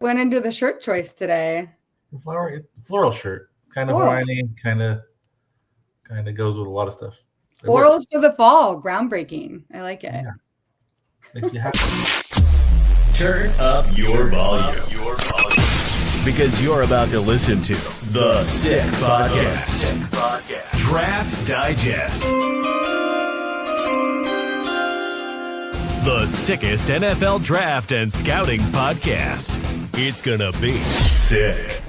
went into the shirt choice today? Floral shirt, kind of Floral. Hawaiian, kind of goes with a lot of stuff. It Florals works. for the fall. Groundbreaking. I like it. Yeah, makes you happy. Turn up your volume. Because you're about to listen to The Sick Podcast. Draft Digest. The sickest NFL draft and scouting podcast. It's gonna be sick.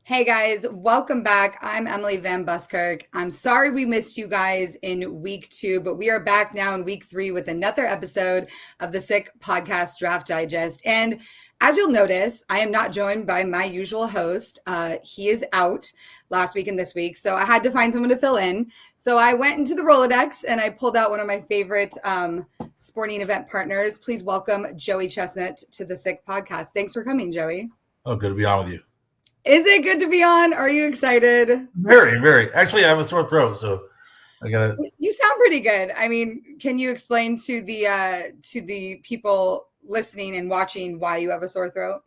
Hey guys, welcome back. I'm Emily Van Buskirk. I'm sorry we missed you guys in week 2, but we are back now in week 3 with another episode of the Sick Podcast Draft Digest. And as you'll notice, I am not joined by my usual host. He is out last week and this week, so I had to find someone to fill in. So I went into the Rolodex and I pulled out one of my favorite sporting event partners. Please welcome Joey Chestnut to the Sick Podcast. Thanks for coming, Joey. Oh, good to be on with you. Is it good to be on? Are you excited? Very, very. Actually, I have a sore throat, so I gotta. You sound pretty good. I mean, can you explain to the people listening and watching why you have a sore throat?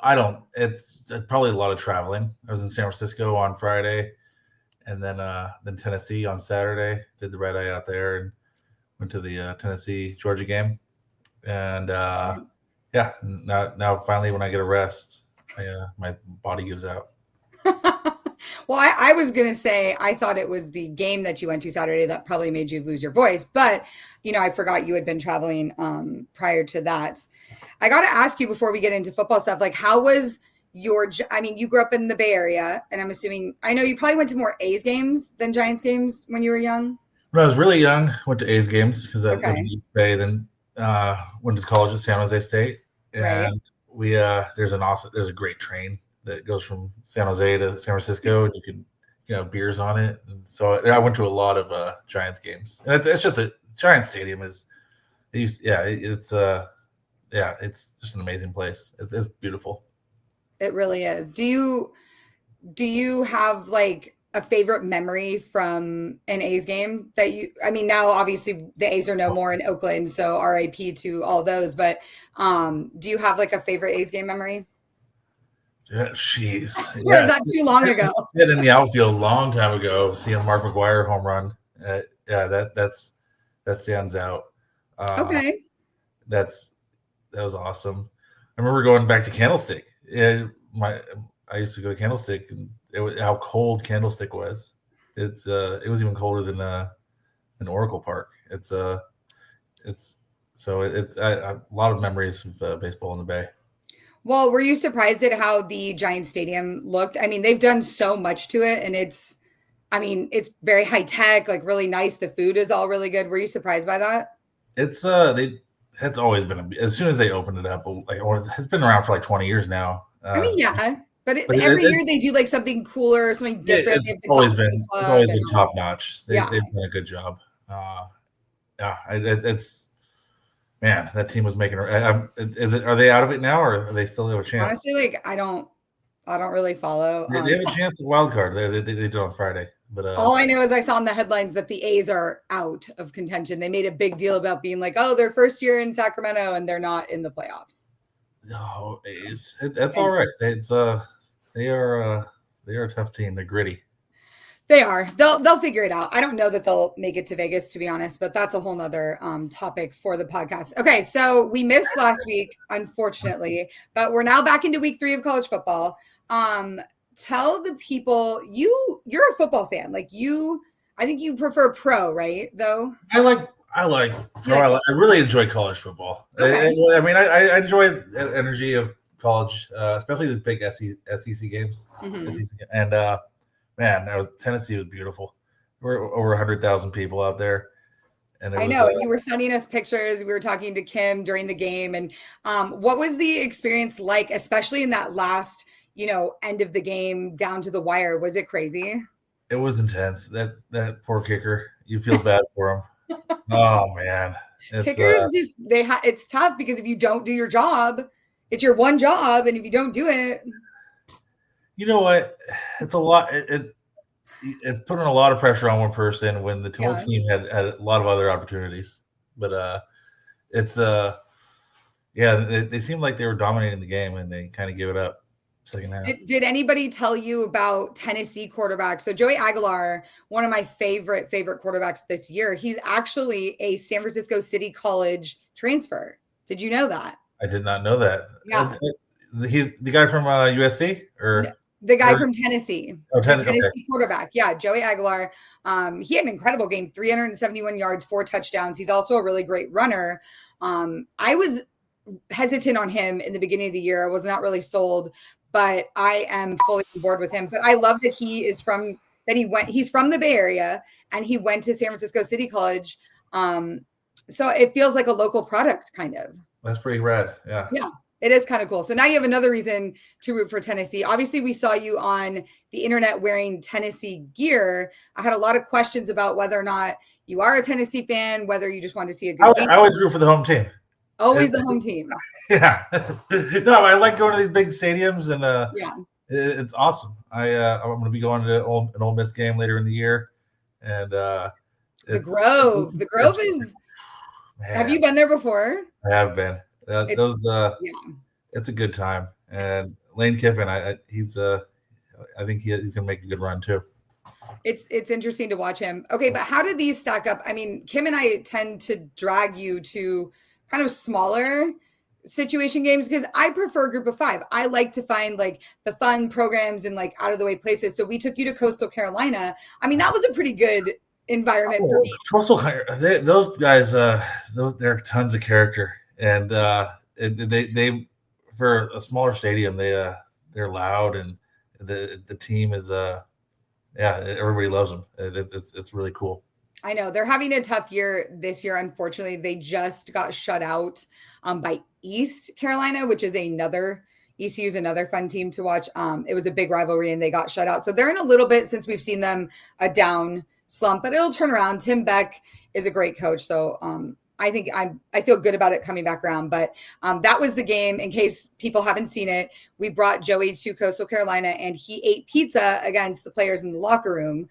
I don't. It's probably a lot of traveling. I was in San Francisco on Friday, and then Tennessee on Saturday. Did the red eye out there and went to the Tennessee Georgia game, and yeah. Now finally, when I get a rest, my body gives out. Well, I was going to say, I thought it was the game that you went to Saturday that probably made you lose your voice. But, I forgot you had been traveling prior to that. I got to ask you before we get into football stuff, like how was you grew up in the Bay Area, and I'm assuming, I know you probably went to more A's games than Giants games when you were young. When I was really young, went to A's games because I was in the Bay, then went to college at San Jose State. And right. There's a great train that goes from San Jose to San Francisco, and you can have beers on it. And so I went to a lot of Giants games, and it's just a Giants stadium it's just an amazing place. It's beautiful. It really is. Do you have like a favorite memory from an A's game that now obviously the A's are no more in Oakland, so RIP to all those, but do you have like a favorite A's game memory? Yeah, jeez. Or is that too long ago? Been in the outfield a long time ago, seeing Mark McGwire home run. That stands out. Okay. That was awesome. I remember going back to Candlestick. I used to go to Candlestick, and how cold Candlestick was. It was even colder than Oracle Park. It's a lot of memories of baseball in the Bay. Well, were you surprised at how the Giants Stadium looked? I mean, they've done so much to it, and it's very high tech, like really nice. The food is all really good. Were you surprised by that? It's always been as soon as they opened it up, it's been around for like 20 years now. Yeah. But every year they do like something cooler, something different. It's always been top notch. They've done a good job. Man, that team was making. Are they out of it now, or are they still have a chance? Honestly, like I don't really follow. They have a chance at wild card. They did on Friday, but all I know is I saw in the headlines that the A's are out of contention. They made a big deal about being like, oh, their first year in Sacramento and they're not in the playoffs. No, A's. That's all right. They are a tough team. They're gritty. They are. They'll figure it out. I don't know that they'll make it to Vegas, to be honest, but that's a whole nother topic for the podcast. Okay, so we missed last week, unfortunately, but we're now back into week 3 of college football. Tell the people you're a football fan. Like I think you prefer pro, right? Though I like pro. I really enjoy college football. Okay. I enjoy the energy of college, especially these big SEC games. Mm-hmm. And man, Tennessee was beautiful. There were over 100,000 people out there. And I know, and you were sending us pictures. We were talking to Kim during the game. And what was the experience like, especially in that last, end of the game down to the wire? Was it crazy? It was intense. That poor kicker. You feel bad for him. Oh man. Kickers it's tough because if you don't do your job, it's your one job. And if you don't do it, you know what? It's a lot. It's putting a lot of pressure on one person when the whole team had a lot of other opportunities. But it's they seemed like they were dominating the game, and they kind of gave it up second half. Did anybody tell you about Tennessee quarterbacks? So Joey Aguilar, one of my favorite quarterbacks this year, he's actually a San Francisco City College transfer. Did you know that? I did not know that. Yeah. He's the guy from USC or the guy from Tennessee. Oh, the Tennessee okay. quarterback. Yeah, Joey Aguilar. He had an incredible game, 371 yards, 4 touchdowns. He's also a really great runner. I was hesitant on him in the beginning of the year. I was not really sold, but I am fully on board with him. But I love that he's from the Bay Area and he went to San Francisco City College. So it feels like a local product kind of. That's pretty rad. Yeah. Yeah. It is kind of cool. So now you have another reason to root for Tennessee. Obviously, we saw you on the internet wearing Tennessee gear. I had a lot of questions about whether or not you are a Tennessee fan, whether you just want to see a good game. I always root for the home team. Always the home team. Yeah. No, I like going to these big stadiums, and it's awesome. I'm going to be going to an Ole Miss game later in the year, and the Grove. The Grove is. Man. Have you been there before? I have been. It's a good time, and Lane Kiffin, I think he's gonna make a good run too. It's interesting to watch him. Okay, but how do these stack up? I mean, Kim and I tend to drag you to kind of smaller situation games because I prefer Group of 5. I like to find like the fun programs and like out of the way places. So we took you to Coastal Carolina. I mean, that was a pretty good environment for me. Coastal, those guys, they're tons of character. And they for a smaller stadium, they're loud, and the team is everybody loves them. It's really cool. I know they're having a tough year this year. Unfortunately, they just got shut out by East Carolina, which is ECU's another fun team to watch. It was a big rivalry, and they got shut out. So they're in a little bit, since we've seen them, a down slump, but it'll turn around. Tim Beck is a great coach, so I think I feel good about it coming back around. But that was the game. In case people haven't seen it, we brought Joey to Coastal Carolina, and he ate pizza against the players in the locker room.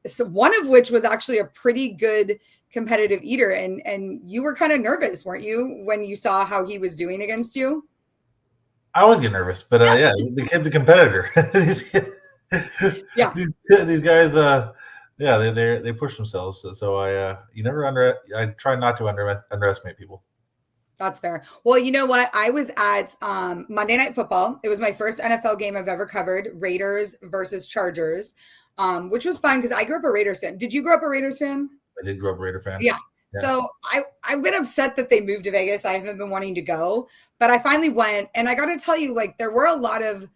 So one of which was actually a pretty good competitive eater. And you were kind of nervous, weren't you, when you saw how he was doing against you? I always get nervous, but the kid's a competitor. These guys, they push themselves. So I try not to underestimate people. That's fair. Well, you know what? I was at Monday Night Football. It was my first NFL game I've ever covered, Raiders versus Chargers, which was fun because I grew up a Raiders fan. Did you grow up a Raiders fan? I did grow up a Raider fan. Yeah. So I've been upset that they moved to Vegas. I haven't been wanting to go, but I finally went. And I got to tell you, like, there were a lot of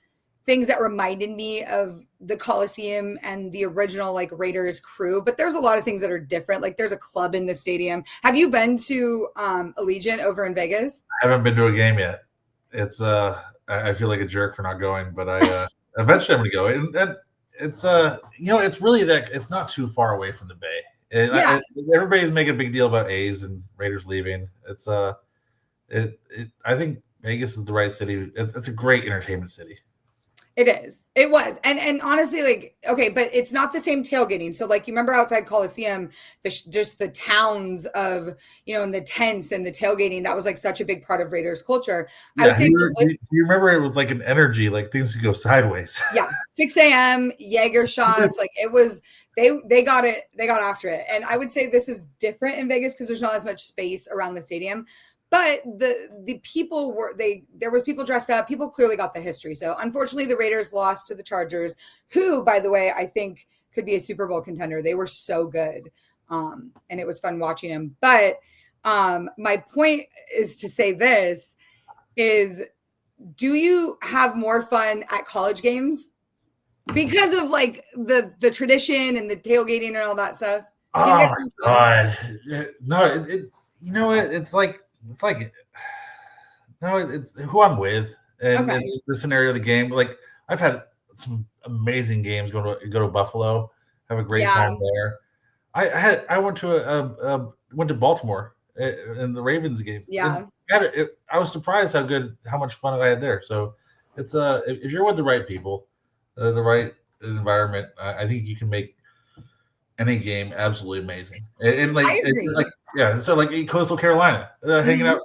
things that reminded me of the Coliseum and the original like Raiders crew, but there's a lot of things that are different. Like there's a club in the stadium. Have you been to Allegiant over in Vegas? I haven't been to a game yet. It's I feel like a jerk for not going, but I eventually I'm going to go. And it's it's really that it's not too far away from the Bay. Everybody's making a big deal about A's and Raiders leaving. It's I think Vegas is the right city. It's a great entertainment city. It is. It was. And honestly, like, okay, but it's not the same tailgating. So like, you remember outside Coliseum, just the towns of, and the tents and the tailgating, that was like such a big part of Raiders culture. Yeah, I would say do you remember it was like an energy, like things could go sideways. Yeah. 6 a.m. Jaeger shots. Like it was, they got after it. And I would say this is different in Vegas because there's not as much space around the stadium. But the people there was people dressed up. People clearly got the history. So unfortunately, the Raiders lost to the Chargers, who, by the way, I think could be a Super Bowl contender. They were so good, and it was fun watching them. But my point is to say this is, do you have more fun at college games because of like the tradition and the tailgating and all that stuff? Oh my God! No, it's like. It's who I'm with and the scenario of the game. Like I've had some amazing games. Go to Buffalo, have a great time there. I went to Baltimore in the Ravens games. Yeah, I was surprised how much fun I had there. So it's if you're with the right people, the right environment, I think you can make any game absolutely amazing. And like Yeah, so like in Coastal Carolina, hanging out.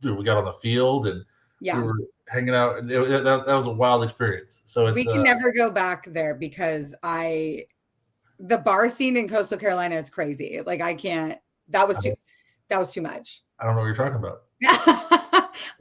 Dude, we got on the field and we were hanging out. That was a wild experience. So it's we can never go back there because the bar scene in Coastal Carolina is crazy. Like I can't. That was too much. I don't know what you're talking about.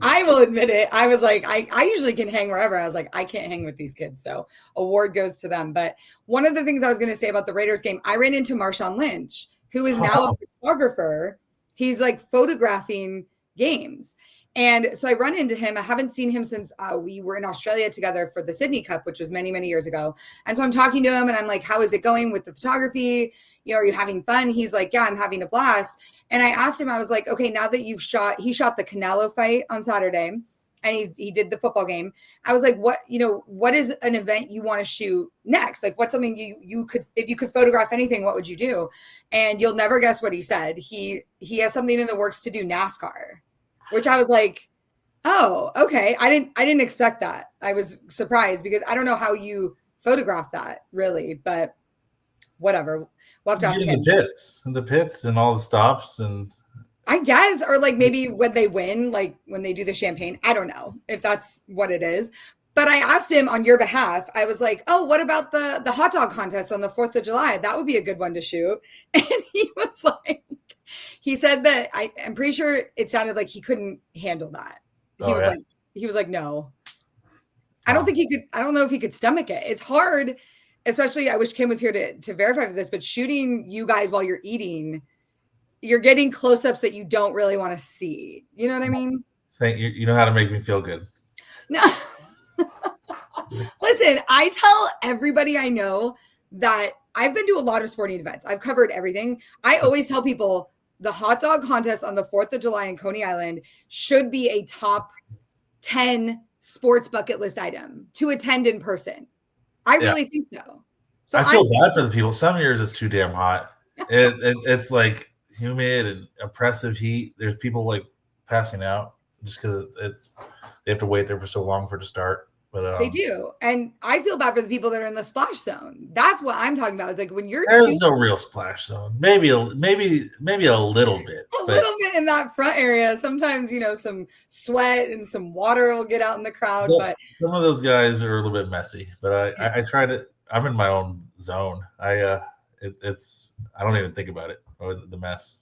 I will admit it. I was like, I usually can hang wherever. I was like, I can't hang with these kids. So award goes to them. But one of the things I was going to say about the Raiders game, I ran into Marshawn Lynch, who is now a photographer. He's like photographing games. And so I run into him. I haven't seen him since we were in Australia together for the Sydney Cup, which was many, many years ago. And so I'm talking to him and I'm like, how is it going with the photography? You know, are you having fun? He's like, yeah, I'm having a blast. And I asked him, I was like, okay, now that he shot the Canelo fight on Saturday and he did the football game. I was like, what is an event you want to shoot next? Like what's something you could, if you could photograph anything, what would you do? And you'll never guess what he said. He has something in the works to do NASCAR. Which I was like, oh, okay. I didn't expect that. I was surprised because I don't know how you photograph that really, but whatever. We'll have to ask him. The pits and all the stops and I guess, or like maybe when they win, like when they do the champagne. I don't know if that's what it is. But I asked him on your behalf. I was like, oh, what about the hot dog contest on the 4th of July? That would be a good one to shoot. And he was like, he said that I'm pretty sure it sounded like he couldn't handle that. He was like, no. I don't think he could. I don't know if he could stomach it. It's hard, especially I wish Kim was here to verify for this, but shooting you guys while you're eating, you're getting close-ups that you don't really want to see. You know what I mean? Thank you. You know how to make me feel good. No. Listen, I tell everybody I know that I've been to a lot of sporting events. I've covered everything. I always tell people the hot dog contest on the 4th of July in Coney Island should be a top 10 sports bucket list item to attend in person. I really think so. So I feel bad for the people. Some years it's too damn hot. It's like humid and oppressive heat. There's people like passing out just because they have to wait there for so long for it to start. But they do, and I feel bad for the people that are in the splash zone. That's what I'm talking about. It's like when there's no real splash zone. Maybe a little bit. Little bit in that front area. Sometimes some sweat and some water will get out in the crowd. But some of those guys are a little bit messy. But I try to. I'm in my own zone. I don't even think about it or the mess.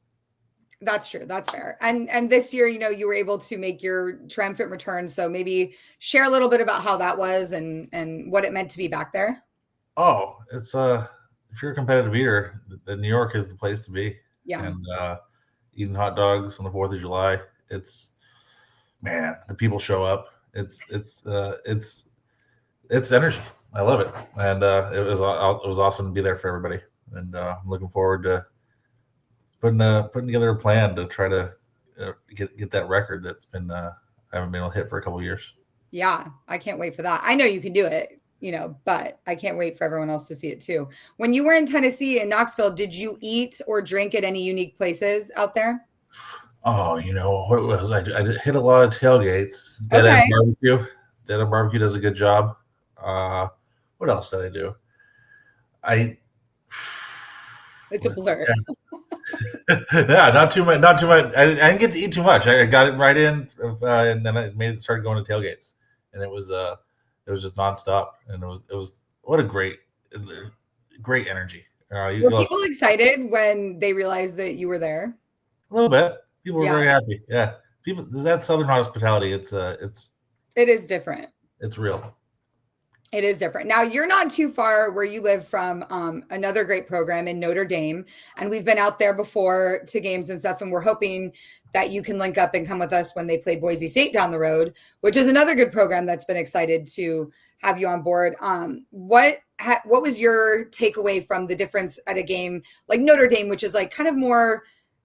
That's true. That's fair. And this year, you were able to make your triumphant return. So maybe share a little bit about how that was and what it meant to be back there. Oh, it's if you're a competitive eater, then New York is the place to be. Yeah. And eating hot dogs on the 4th of July, the people show up. It's energy. I love it. And it was awesome to be there for everybody. And I'm looking forward to putting together a plan to try to get that record that's been I haven't been able to hit for a couple of years. Yeah, I can't wait for that. I know you can do it, but I can't wait for everyone else to see it too. When you were in Tennessee in Knoxville, did you eat or drink at any unique places out there? Oh, what was I hit a lot of tailgates. Dead End Barbecue. Dead End Barbecue does a good job. What else did I do? It's a blur. Yeah, not too much. I didn't get to eat too much. I got it right in, and then I started going to tailgates, and it was just nonstop, and it was what a great energy. Were people excited when they realized that you were there? A little bit. People were very happy. Yeah, people. That Southern hospitality. It is different. It's real. It is different. Now, you're not too far where you live from another great program in Notre Dame. And we've been out there before to games and stuff. And we're hoping that you can link up and come with us when they play Boise State down the road, which is another good program that's been excited to have you on board. What was your takeaway from the difference at a game like Notre Dame, which is like kind of more,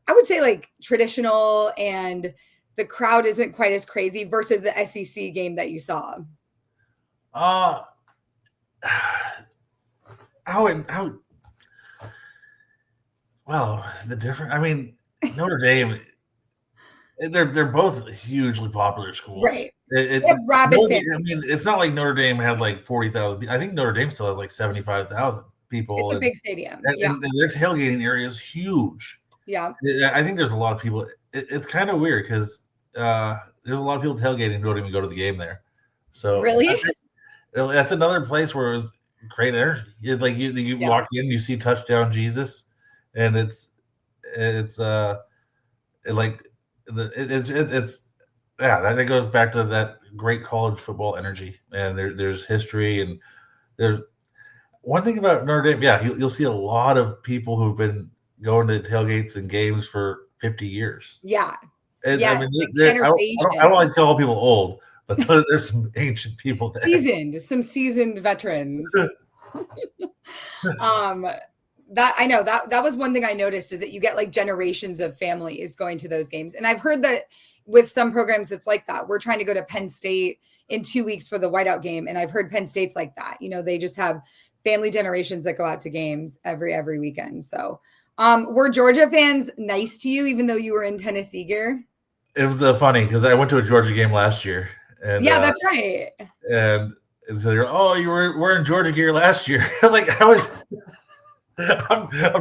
I would say like traditional and the crowd isn't quite as crazy versus the SEC game that you saw? The different. I mean, Notre Dame. They're both hugely popular schools, right? Rabid fans. I mean, it's not like Notre Dame had like 40,000. I think Notre Dame still has like 75,000 people. It's a big stadium. And their tailgating area is huge. Yeah. I think there's a lot of people. It's kind of weird because there's a lot of people tailgating who don't even go to the game there. So Really? that's another place where it was great energy. Like you walk in, you see touchdown Jesus, and it's like it's that goes back to that great college football energy, and there's history, and there's one thing about Notre Dame. Yeah, you'll see a lot of people who've been going to tailgates and games for 50 years. Yeah. And Yes, I mean, like I don't like to call people old, but there's some ancient people there. Some seasoned veterans. That I know that was one thing I noticed is that you get like generations of families going to those games. And I've heard that with some programs it's like that. We're trying to go to Penn State in 2 weeks for the whiteout game, and I've heard Penn State's like that. They just have family generations that go out to games every weekend. So were Georgia fans nice to you even though you were in Tennessee gear? It was funny because I went to a Georgia game last year, and yeah, that's right. And so they're we're in Georgia gear last year. I'm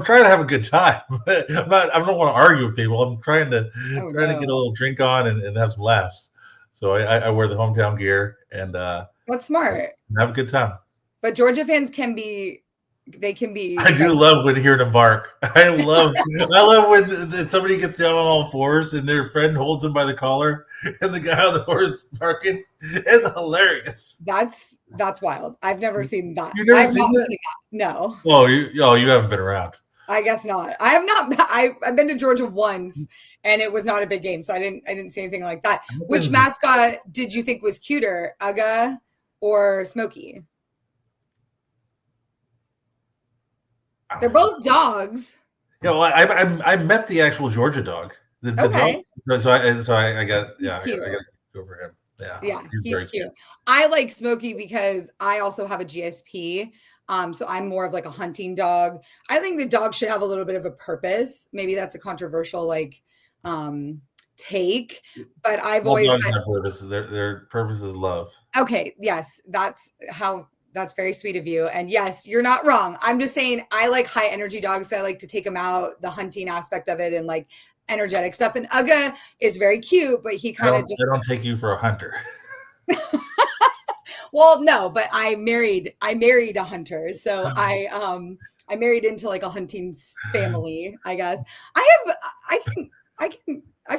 trying to have a good time. I don't want to argue with people. I'm trying to get a little drink on and have some laughs. So I wear the hometown gear and that's smart. Have a good time. But Georgia fans can be. I do love when hearing them bark. I love when somebody gets down on all fours and their friend holds them by the collar and the guy on the horse barking. It's hilarious. That's wild. I've never seen that. You've never seen that? No. Oh, you haven't been around. I guess not. I have not. I've been to Georgia once, and it was not a big game, so I didn't see anything like that. Which mascot did you think was cuter, Uga or Smokey? They're both dogs. Yeah, well, I met the actual Georgia dog. The okay. Dog. So I got I got to go for him. Yeah, he's cute. I like Smokey because I also have a GSP. So I'm more of like a hunting dog. I think the dog should have a little bit of a purpose. Maybe that's a controversial take, but I've always dogs have purpose. Their purpose is love. Okay, yes, that's very sweet of you. And yes, you're not wrong. I'm just saying I like high energy dogs. So I like to take them out, the hunting aspect of it and like energetic stuff. And Uga is very cute, but he kind of just. I don't take you for a hunter. Well, no, but I married a hunter. So I married into like a hunting family, I guess. I've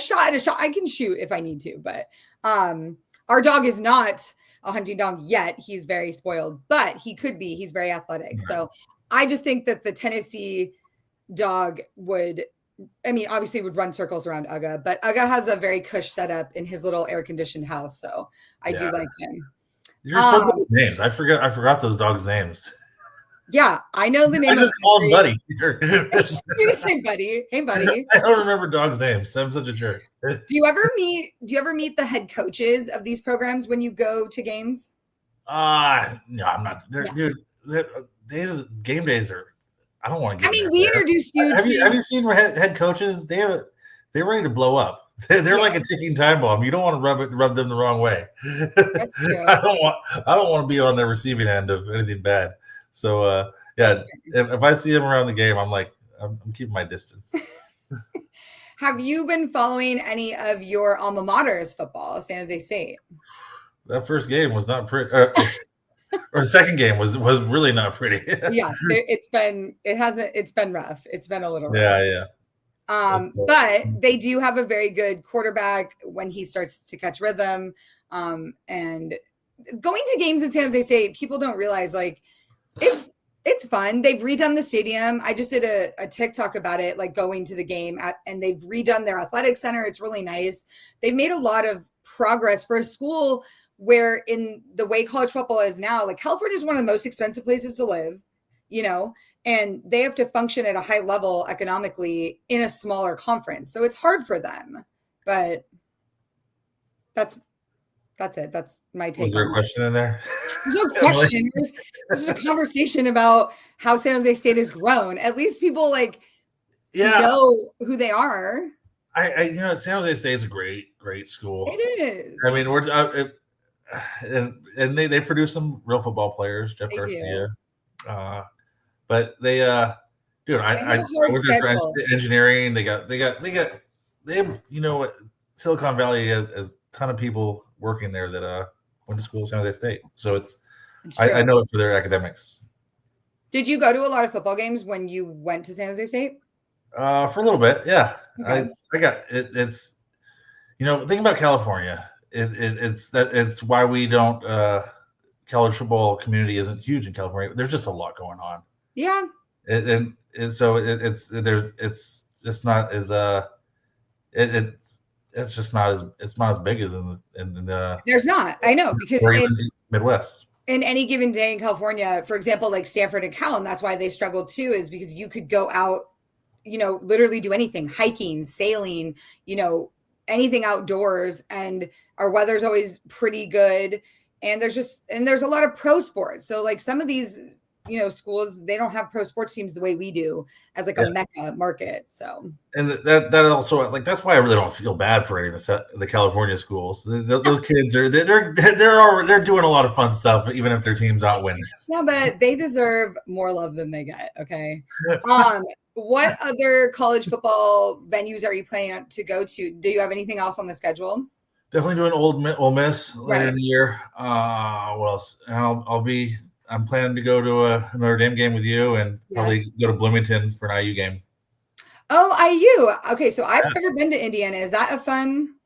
shot at a shot. I can shoot if I need to, but our dog is not a hunting dog yet. He's very spoiled, but he could be. He's very athletic. Right. So I just think that the Tennessee dog obviously would run circles around Uga, but Uga has a very cush setup in his little air-conditioned house. So I do like him. You're so good with names. I forgot those dogs' names. Yeah, I know the name. I just call him Buddy. You just say Buddy. Hey, Buddy. I don't remember dogs' names. I'm such a jerk. Do you ever meet the head coaches of these programs when you go to games? No, I'm not. Dude, game days are. I don't want to get. We introduced you. Have you seen head coaches? They're ready to blow up. They're like a ticking time bomb. You don't want to rub them the wrong way. I don't want to be on the receiving end of anything bad. So if I see him around the game, I'm like, I'm keeping my distance. Have you been following any of your alma mater's football, San Jose State? That first game was not pretty, or the second game was really not pretty. Yeah, it's been rough. It's been a little rough. Yeah. But they do have a very good quarterback when he starts to catch rhythm. And going to games at San Jose State, people don't realize it's fun. They've redone the stadium. I just did a TikTok about it, like going to the game and they've redone their athletic center. It's really nice. They've made a lot of progress for a school where in the way college football is now, like California is one of the most expensive places to live, and they have to function at a high level economically in a smaller conference. So it's hard for them, but that's it. That's my take. Was there a question in there? No question. This is a conversation about how San Jose State has grown. At least people know who they are. San Jose State is a great school. It is. I mean, and they produce some real football players, Jeff Garcia. But they Dude, They have I a hard went there for schedule. engineering. They have, you know what, Silicon Valley has a ton of people working there that went to school at San Jose State. So It's I true. know it for their academics. Did you go to a lot of football games when you went to San Jose State? For a little bit, yeah. Okay. I got it. It's think about California. It's why we don't college football community isn't huge in California. There's just a lot going on. Yeah. And so it's just not as it's just not as big as in the There's not. I know, because or even Midwest. in any given day in California, for example, like Stanford and Cal, and that's why they struggle too, is because you could go out, literally do anything, hiking, sailing, anything outdoors, and our weather's always pretty good. And there's a lot of pro sports. So like some of these, schools, they don't have pro sports teams the way we do as like a mecca market. So, and that also, like, that's why I really don't feel bad for any of the California schools. Those kids they're doing a lot of fun stuff, even if their team's not winning. Yeah, but they deserve more love than they get. Okay. What other college football venues are you planning to go to? Do you have anything else on the schedule? Definitely doing Ole Miss later in the year. What else? And I'm planning to go to a Notre Dame game with you, and probably go to Bloomington for an IU game. Oh, IU. Okay, so I've never been to Indiana. Is that a fun?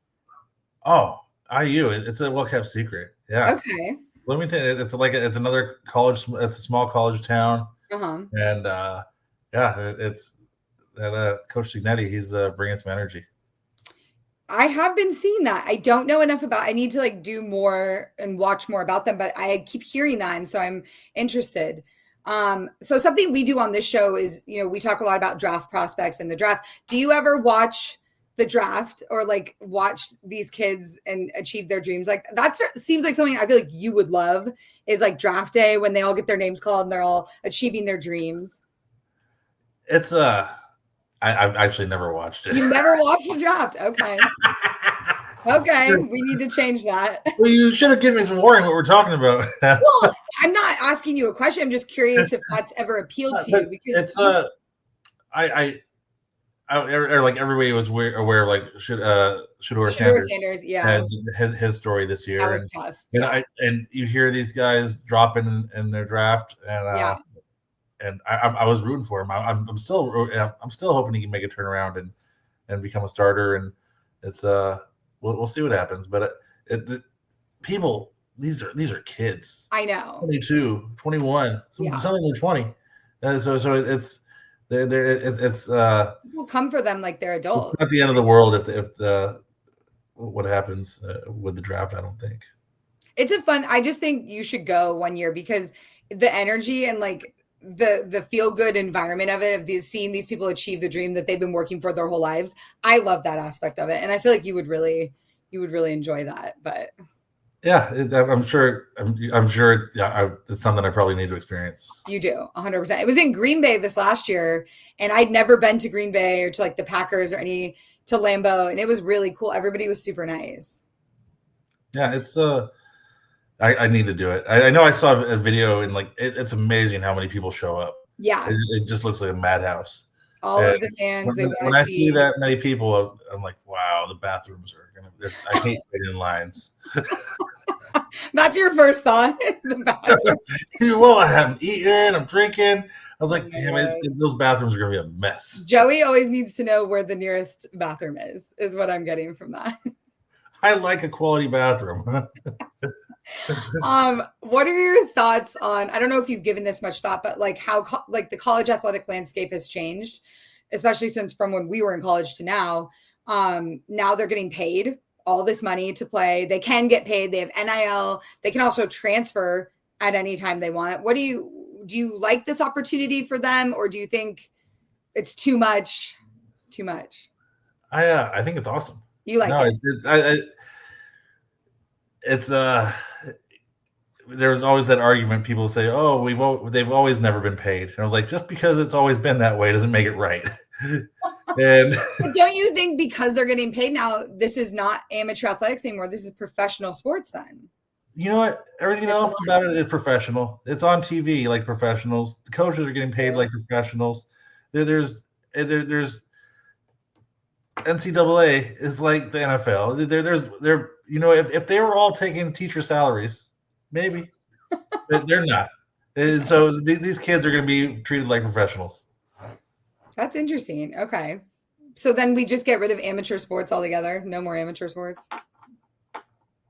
Oh, IU. It's a well-kept secret. Yeah. Okay. Bloomington. It's another college. It's a small college town. And it's that Coach Signetti. He's bringing some energy. I have been seeing that. I don't know enough about. I need to do more and watch more about them, but I keep hearing that, and so I'm interested. So something we do on this show is, we talk a lot about draft prospects and the draft. Do you ever watch the draft or watch these kids and achieve their dreams? Like that seems like something I feel like you would love, is like draft day when they all get their names called and they're all achieving their dreams. It's I've actually never watched it. You never watched the draft? Okay. Okay, we need to change that. Well, you should have given me some warning what we're talking about. Well, I'm not asking you a question. I'm just curious if that's ever appealed to you, because it's I like everybody was aware of Shedeur Sanders, and his story this year. That was tough. And you hear these guys dropping in their draft, and I was rooting for him. I'm still hoping he can make a turnaround and become a starter. And it's we'll see what happens. But people, these are kids. I know. 22, 21, some of them are 20. So it's people come for them like they're adults. It's not the end of the world if what happens with the draft. I don't think it's I just think you should go one year, because the energy and the feel good environment of it, of seeing these people achieve the dream that they've been working for their whole lives. I love that aspect of it, and I feel like you would really enjoy that. But yeah, I'm sure. Yeah, it's something I probably need to experience. You do 100%. It was in Green Bay this last year, and I'd never been to Green Bay or to the Packers or to Lambeau, and it was really cool. Everybody was super nice. Yeah, it's I need to do it. I know I saw a video, and it's amazing how many people show up. Yeah, it just looks like a madhouse. All of the fans. When I see that many people, I'm like, wow, the bathrooms are gonna. I hate waiting in lines. That's your first thought. The bathroom. Well, I haven't eaten. I'm drinking. I was like, damn it, those bathrooms are gonna be a mess. Joey always needs to know where the nearest bathroom is what I'm getting from that. I like a quality bathroom. What are your thoughts on, I don't know if you've given this much thought, but how the college athletic landscape has changed, especially since from when we were in college to now. Now they're getting paid all this money to play. They can get paid. They have NIL. They can also transfer at any time they want. Do you like this opportunity for them, or do you think it's too much? I think it's awesome. You like it? It's there's always that argument. People say, "Oh, they've always never been paid." And I was like, just because it's always been that way doesn't make it right. And but don't you think because they're getting paid now, this is not amateur athletics anymore? This is professional sports then. You know what? Everything else about it is professional. It's on TV like professionals. The coaches are getting paid like professionals. There's NCAA is like the NFL. There if they were all taking teacher salaries, maybe they're not. And so these kids are going to be treated like professionals. That's interesting. Okay. So then we just get rid of amateur sports altogether. No more amateur sports.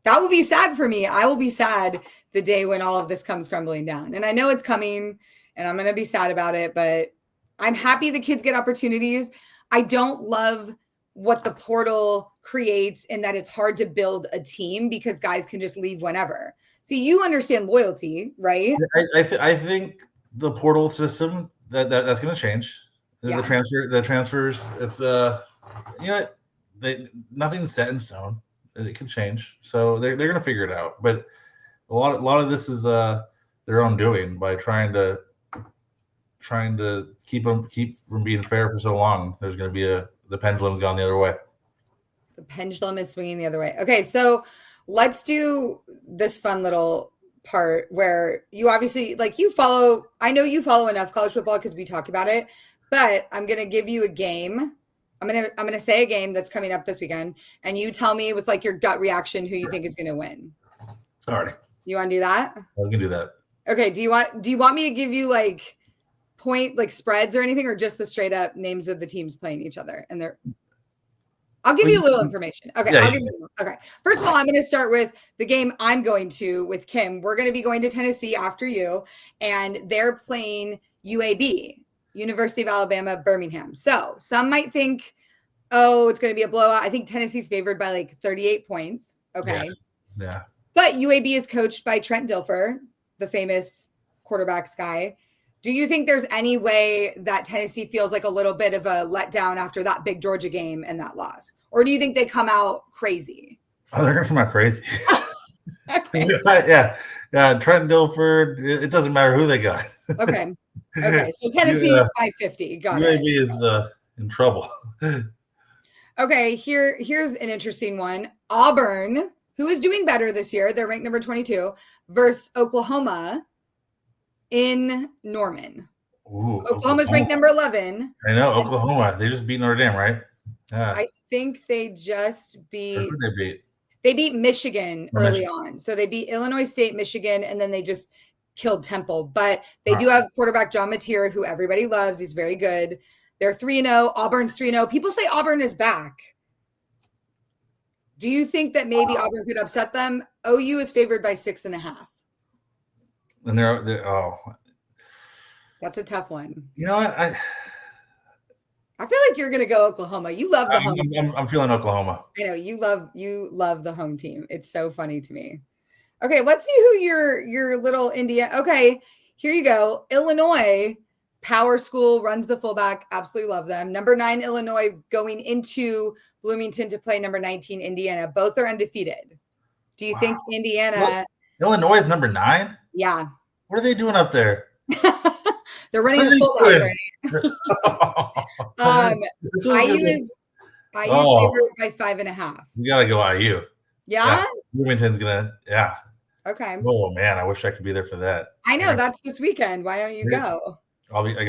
That will be sad for me. I will be sad the day when all of this comes crumbling down. And I know it's coming and I'm going to be sad about it, but I'm happy the kids get opportunities. I don't love what the portal creates in that it's hard to build a team because guys can just leave whenever. See, you understand loyalty, right? I think the portal system that's going to change. Yeah. The transfers. It's nothing's set in stone. It can change, so they're going to figure it out. But a lot of this is their own doing by trying to keep from being fair for so long. There's going to be the pendulum's gone the other way. The pendulum is swinging the other way. Okay, so let's do this fun little part where you obviously I know you follow enough college football because we talk about it, but I'm going to give you a game. I'm going to say a game that's coming up this weekend and you tell me with like your gut reaction who you think is going to win. All right. You want to do that? We can do that. Okay, do you want me to give you like point like spreads or anything or just the straight up names of the teams playing each other and I'll give you a little information. Okay. Yeah, Okay. First of all, I'm going to start with the game I'm going to with Kim. We're going to be going to Tennessee after you, and they're playing UAB, University of Alabama, Birmingham. So some might think, oh, it's going to be a blowout. I think Tennessee's favored by like 38 points. Okay. Yeah. But UAB is coached by Trent Dilfer, the famous quarterbacks guy. Do you think there's any way that Tennessee feels like a little bit of a letdown after that big Georgia game and that loss? Or do you think they come out crazy? Oh, they're going to come out crazy. Okay. Yeah. Trent Dilfer, it doesn't matter who they got. Okay. So Tennessee by 50. Got it. UAB is in trouble. Okay. Here's an interesting one. Auburn, who is doing better this year, they're ranked number 22, versus Oklahoma in Norman. Ooh, Oklahoma's ranked number 11. I know, Oklahoma. They just beat Notre Dame, right? Yeah. I think they just beat. Who did they beat? They beat Michigan early on. So they beat Illinois State, Michigan, and then they just killed Temple. But they do have quarterback John Mateer, who everybody loves. He's very good. They're 3-0. Auburn's 3-0. People say Auburn is back. Do you think that maybe Auburn could upset them? OU is favored by 6.5. And they're That's a tough one. You know what? I feel like you're gonna go Oklahoma. You love the home team. I'm feeling Oklahoma. I know you love the home team. It's so funny to me. Okay, let's see who your little India. Okay, here you go. Illinois Power School runs the fullback. Absolutely love them. Number 9 Illinois going into Bloomington to play number 19 Indiana. Both are undefeated. Do you think Indiana? Illinois is number 9. Yeah. What are they doing up there? They're running the fullback right. IU is favored by 5.5. You gotta go IU. Yeah. Bloomington's gonna. Yeah. Okay. Oh man, I wish I could be there for that. I know that's this weekend. Why don't you go? I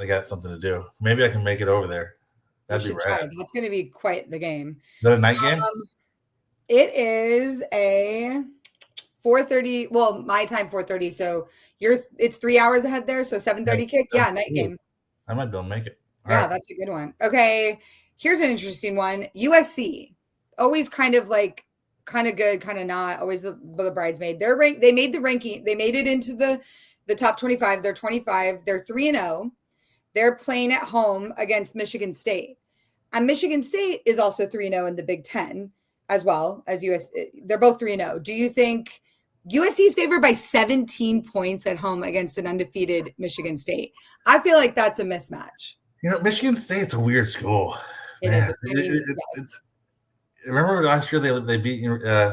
got something to do. Maybe I can make it over there. That'd be right. That's going to be quite the game. Is that a night game? It is a 4:30. Well, my time 4:30. So it's 3 hours ahead there. So 7:30 kick. Yeah, night game. I might be able to make it. All that's a good one. Okay, here's an interesting one. USC, always kind of good, kind of not. Always the bridesmaid. They're ranked. They made the ranking. They made it into the top 25. They're 25. They're 3-0. They're playing at home against Michigan State. And Michigan State is also 3-0 in the Big Ten as well as USC. They're both 3-0. Do you think USC is favored by 17 points at home against an undefeated Michigan State? I feel like that's a mismatch. Michigan State's a weird school. Yes. Remember last year they beat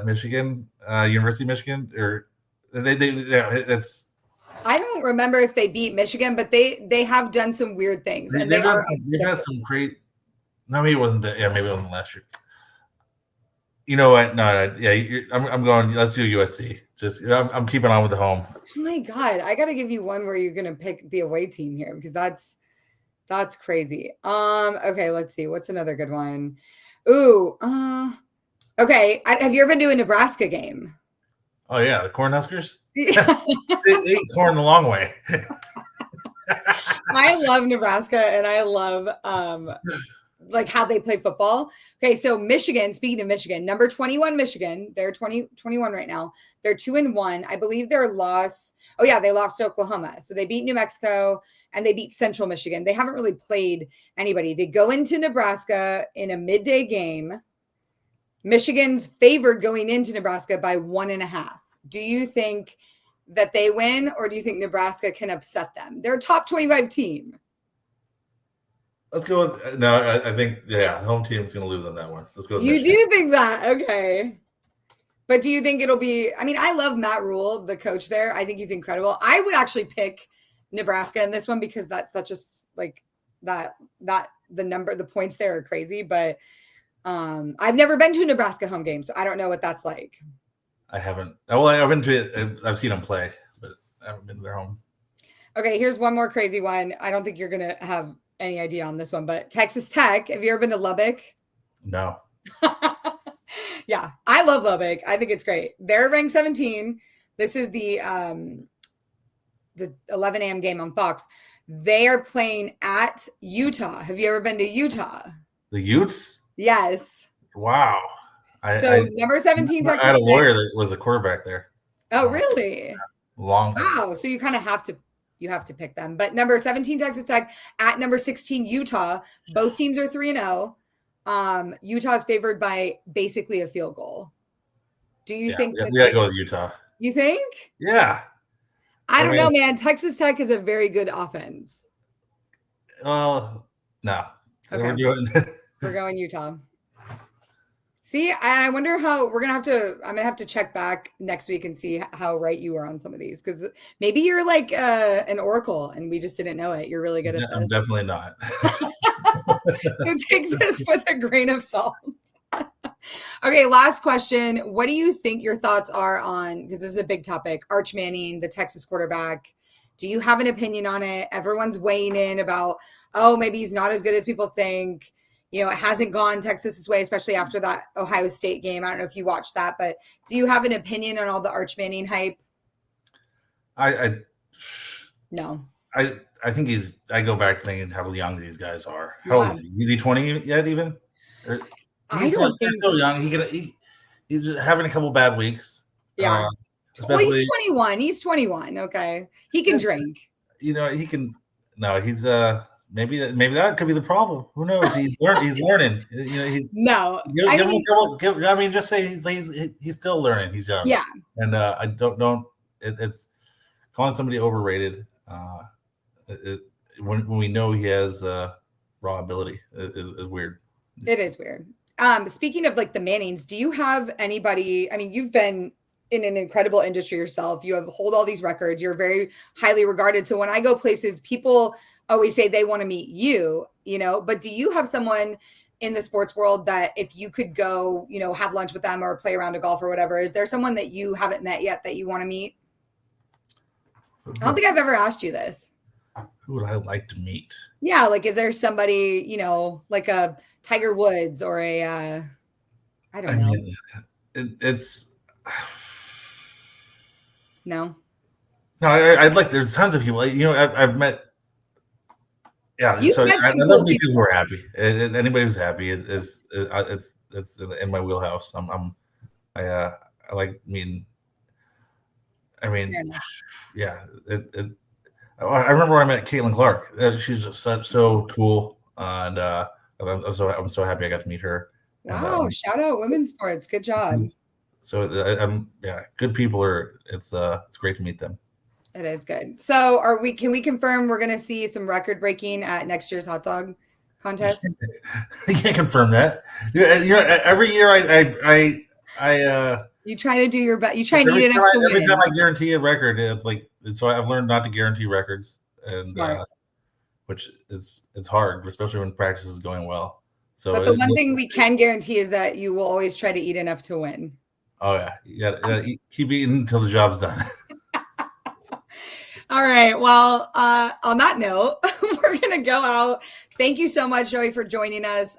Michigan, University of Michigan, or it's. I don't remember if they beat Michigan, but they have done some weird things, and they've had some great. No, maybe it wasn't that. Yeah, maybe it wasn't last year. You know what? No, yeah, I'm going. Let's do USC. I'm keeping on with the home. Oh my god, I got to give you one where you're going to pick the away team here because that's That's crazy. Okay, let's see. What's another good one? Ooh, okay. Have you ever been to a Nebraska game? Oh yeah, the Cornhuskers. They eat corn the long way. I love Nebraska and I love like how they play football. Okay, so Michigan, speaking of Michigan, number 21 Michigan, they're 21 right now. They're 2-1. I believe their loss. Oh yeah, they lost to Oklahoma. So they beat New Mexico and they beat Central Michigan. They haven't really played anybody. They go into Nebraska in a midday game. Michigan's favored going into Nebraska by 1.5. Do you think that they win, or do you think Nebraska can upset them? They're a top 25 team. Let's go with no. I think the home team's going to lose on that one. Let's go. With You Michigan. do think that? Okay. But do you think it'll be? I mean, I love Matt Rule, the coach there. I think he's incredible. I would actually pick Nebraska in this one because that's such a like that the points there are crazy. But I've never been to a Nebraska home game, so I don't know what that's like. I haven't. Well, I've been to it. I've seen them play, but I haven't been to their home. Okay, here's one more crazy one. I don't think you're gonna have any idea on this one, but Texas Tech. Have you ever been to Lubbock? No. Yeah, I love Lubbock. I think it's great. They're ranked 17. This is the 11 a.m. game on Fox. They are playing at Utah. Have you ever been to Utah? The Utes? Yes. Wow. Number 17 Texas I had a Tech. lawyer that was the quarterback there. Oh, really? Long. Wow. So you kind of have to pick them. But number 17 Texas Tech at number 16 Utah. Both teams are 3-0. Utah's favored by basically a field goal. Do you think we gotta go with Utah? You think? Yeah. I don't know, man. Texas Tech is a very good offense. Well, no. Okay. We're going Utah. See, I wonder how I'm going to have to check back next week and see how right you are on some of these, because maybe you're like an oracle and we just didn't know it. You're really good at this. I'm definitely not. So take this with a grain of salt. Okay, last question. What do you think your thoughts are on, because this is a big topic, Arch Manning, the Texas quarterback? Do you have an opinion on it? Everyone's weighing in about, maybe he's not as good as people think. You know, it hasn't gone Texas's way, especially after that Ohio State game. I don't know if you watched that, but do you have an opinion on all the Arch Manning hype? No. I think I go back to thinking how young these guys are. How old is he? Is he 20 yet even? He's still young. He's just having a couple bad weeks. Yeah. Well, he's 21. He's 21. Okay. He can drink. You know, he can. No, he's maybe that could be the problem. Who knows? He's learning. You know, just say he's still learning. He's young. Yeah. And I don't. It's calling somebody overrated. When we know he has raw ability is weird. It is weird. Speaking of like the Mannings, do you have anybody? I mean, you've been in an incredible industry yourself. You hold all these records. You're very highly regarded. So when I go places, people always say they want to meet you, but do you have someone in the sports world that if you could go, have lunch with them or play around a golf or whatever, is there someone that you haven't met yet that you want to meet? I don't think I've ever asked you this. Who would I like to meet? Yeah. Like, is there somebody, like a Tiger Woods or I don't know. It's no. I'd like, there's tons of people, I've met. Yeah. So I love meet people who are happy. Anybody who's happy is it's in my wheelhouse. I like meeting. I mean, yeah. I remember when I met Caitlin Clark. She's just so cool, and I'm so happy I got to meet her. Wow! And, shout out women's sports. Good job. So good people are. It's great to meet them. It is good. So can we confirm we're going to see some record breaking at next year's hot dog contest? I can't confirm that. Every year you try to do your best. You try and eat enough to win. Every time I guarantee a record, so I've learned not to guarantee records, and which it's hard, especially when practice is going well. So, but the one thing we can guarantee is that you will always try to eat enough to win. Oh yeah, you gotta keep eating until the job's done. All right. Well, on that note, we're we're going to go out. Thank you so much, Joey, for joining us.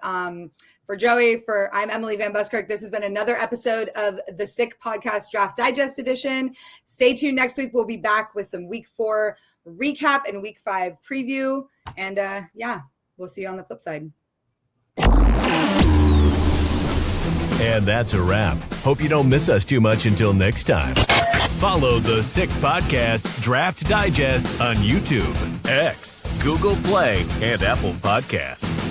For Joey, I'm Emily Van Buskirk. This has been another episode of the Sick Podcast Draft Digest Edition. Stay tuned. Next week, we'll be back with some Week 4 recap and Week 5 preview. And we'll see you on the flip side. And that's a wrap. Hope you don't miss us too much until next time. Follow the Sick Podcast Draft Digest on YouTube, X, Google Play, and Apple Podcasts.